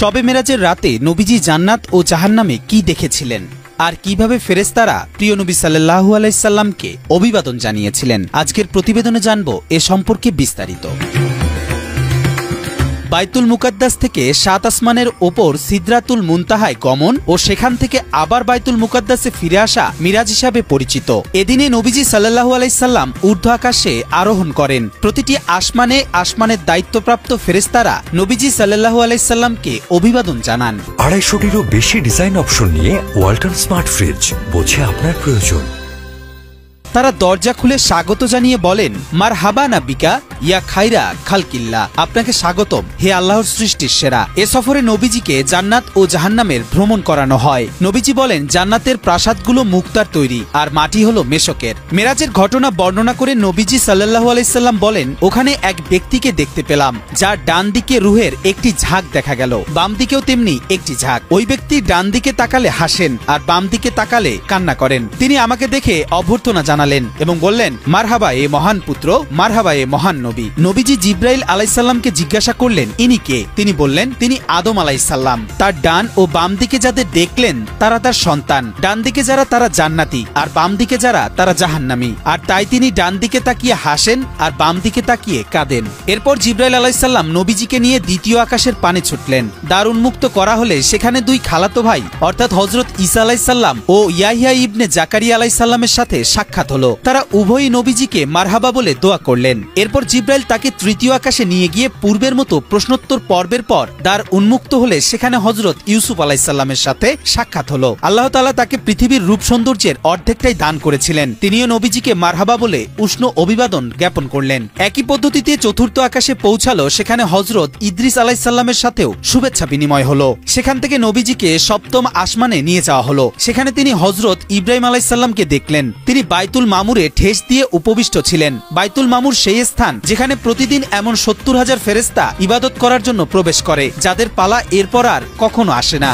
শবে মেরাজের রাতে নবীজি জান্নাত ও জাহান্নামে কি দেখেছিলেন আর কিভাবে ফেরেশতারা প্রিয় নবী সাল্লাল্লাহু আলাইহি সাল্লামকে অভিবাদন জানিয়েছিলেন, আজকের প্রতিবেদনে জানব এ সম্পর্কে বিস্তারিত। বাইতুল মুকাদ্দাস থেকে ৭ আসমানের ওপর সিদরাতুল মুনতাহায় গমন ও সেখান থেকে আবার বাইতুল মুকাদ্দাসে ফিরে আসা মিরাজ হিসাবে পরিচিত। এদিনে নবীজি সাল্লাল্লাহু আলাইহি সাল্লাম ঊর্ধ্ব আকাশে আরোহণ করেন। প্রতিটি আসমানের দায়িত্বপ্রাপ্ত ফেরেশতারা নবীজি সাল্লাল্লাহু আলাইহি সাল্লামকে অভিবাদন জানান। ২৫০টিরও বেশি ডিজাইন অপশন নিয়ে ওয়ালটন স্মার্ট ফ্রিজ, বোঝে আপনার প্রয়োজন। তারা দরজা খুলে স্বাগত জানিয়ে বলেন, মারহাবা নাবিকা ইয়া খাইরা খালকিল্লা, আপনাকে স্বাগতম হে আল্লাহর সৃষ্টির সেরা। এ সফরে নবীজিকে জান্নাত ও জাহান্নামের ভ্রমণ করানো হয়। নবীজি বলেন, জান্নাতের প্রাসাদগুলো মুক্তার তৈরি আর মাটি হলো মেশকের। মেরাজের ঘটনা বর্ণনা করে নবীজি সাল্লাল্লাহু আলাইহি সাল্লাম বলেন, ওখানে এক ব্যক্তিকে দেখতে পেলাম যার ডান দিকে রুহের একটি ঝাঁক দেখা গেল, বাম দিকেও তেমনি একটি ঝাঁক। ওই ব্যক্তি ডান দিকে তাকালে হাসেন আর বাম দিকে তাকালে কান্না করেন। তিনি আমাকে দেখে অভ্যর্থনা জানালেন এবং বললেন, মারহাবা এ মহান পুত্র, মারহাবা এ মহান নবী। নবীজি জিব্রাইল আলাইহিস সালামকে জিজ্ঞাসা করলেন, ইনি কে? তিনি বললেন, তিনি আদম আলাইহিস সালাম। তার ডান ও বাম দিকে যাদের দেখলেন তারা তার সন্তান। ডান দিকে যারা তারা জান্নাতি আর বাম দিকে যারা তারা জাহান্নামী। আর তাই তিনি ডান দিকে তাকিয়ে হাসেন আর বাম দিকে তাকিয়ে কাঁদেন। এরপর জিব্রাইল আলাইহিস সালাম নবীজিকে নিয়ে দ্বিতীয় আকাশের পানে ছুটলেন। দ্বার উন্মুক্ত করা হলে সেখানে দুই খালাতো ভাই অর্থাৎ হযরত ঈসা আলাইহিস সালাম ও ইয়াহইয়া ইবনে জাকারিয়া আলাইহিস সালামের সাথে সাক্ষাৎ হলো। তারা উভয়ই নবীজিকে মারহাবা বলে দোয়া করলেন। এরপর জিব্রাইল তাকে তৃতীয় আকাশে নিয়ে গিয়ে পূর্বের মতো প্রশ্নোত্তর পর্বের পর দ্বার উন্মুক্ত হলে সেখানে হযরত ইউসুফ আলাইহিস সালামের সাথে সাক্ষাৎ হলো। আল্লাহ তাআলা তাকে পৃথিবীর রূপ সৌন্দর্যের অর্ধেকটাই দান করেছিলেন। তিনিও নবীজিকে মারহাবা বলে উষ্ণ অভিবাদন জ্ঞাপন করলেন। একই পদ্ধতিতে চতুর্থ আকাশে পৌঁছালো, সেখানে হযরত ইদ্রিস আলাইহিস সালামের সাথেও শুভেচ্ছা বিনিময় হলো। সেখান থেকে নবীজিকে সপ্তম আসমানে নিয়ে যাওয়া হলো। সেখানে তিনি হযরত ইব্রাহিম আলাইহিস সালামকে দেখলেন। তিনি বাইতুল মামুরে ঠেস দিয়ে উপবিষ্ট ছিলেন। বাইতুল মামুর সেই স্থান যেখানে প্রতিদিন এমন ৭০,০০০ ফেরেশতা ইবাদত করার জন্য প্রবেশ করে, যাদের পালা এরপর আর কখনো আসে না।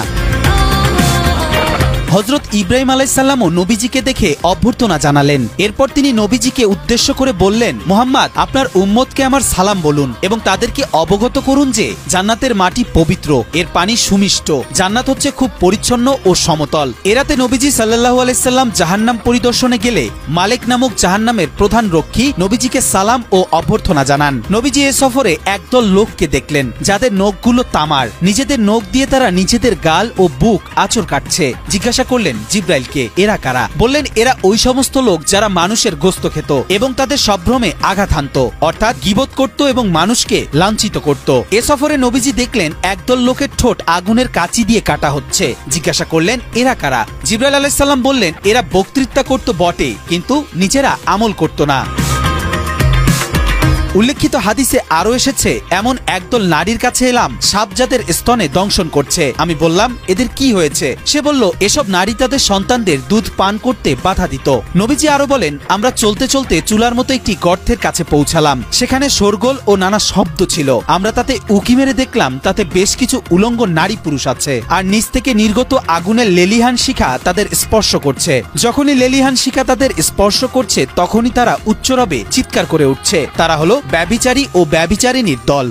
হযরত ইব্রাহিম আলাইহিস সালামও নবীজিকে দেখে অভ্যর্থনা জানালেন। এরপর তিনি নবীজিকে উদ্দেশ্য করে বললেন, মুহাম্মদ, আপনার উম্মতকে আমার সালাম বলুন এবং তাদেরকে অবগত করুন যে জান্নাতের মাটি পবিত্র, এর পানি সুমিষ্ট, জান্নাত হচ্ছে খুব পরিচ্ছন্ন ও সমতল। এরাতে নবীজি সাল্লাল্লাহু আলাইহি সাল্লাম জাহান্নাম পরিদর্শনে গেলে মালিক নামক জাহান্নামের প্রধান রক্ষী নবীজিকে সালাম ও অভ্যর্থনা জানান। নবীজি এ সফরে একদল লোককে দেখলেন যাদের নখগুলো তামার। নিজেদের নখ দিয়ে তারা নিজেদের গাল ও বুক আঁচড় কাটছে। জিজ্ঞাসা করলেন জিব্রাইলকে, এরা কারা? বললেন, এরা ওই সমস্ত লোক যারা মানুষের গোশত খেত এবং তাদের সম্ভ্রমে আঘাত হানত, অর্থাৎ গীবত করত এবং মানুষকে লাঞ্ছিত করত। এ সফরে নবীজি দেখলেন একদল লোকের ঠোঁট আগুনের কাঁচি দিয়ে কাটা হচ্ছে। জিজ্ঞাসা করলেন, এরা কারা? জিব্রাইল আলাইহিস সালাম বললেন, এরা বক্তৃতা করত বটে, কিন্তু নিজেরা আমল করত না। উল্লেখিত হাদিসে আরো এসেছে, এমন একদল নারীর কাছে এলাম সাপ যাদের স্তনে দংশন করছে। আমি বললাম, এদের কি হয়েছে? সে বলল, এসব নারী তাদের সন্তানদের দুধ পান করতে বাধা দিত। নবীজি আরো বলেন, আমরা চলতে চলতে চুলার মতো একটি গর্তের কাছে পৌঁছালাম। সেখানে শোরগোল ও নানা শব্দ ছিল। আমরা তাতে উকি মেরে দেখলাম তাতে বেশ কিছু উলঙ্গ নারী পুরুষ আছে আর নিচ থেকে নির্গত আগুনের লেলিহান শিখা তাদের স্পর্শ করছে। যখনই লেলিহান শিখা তাদের স্পর্শ করছে তখনই তারা উচ্চরবে চিৎকার করে উঠছে। তারা হলো ব্যভিচারী ও ব্যভিচারিণীর দল।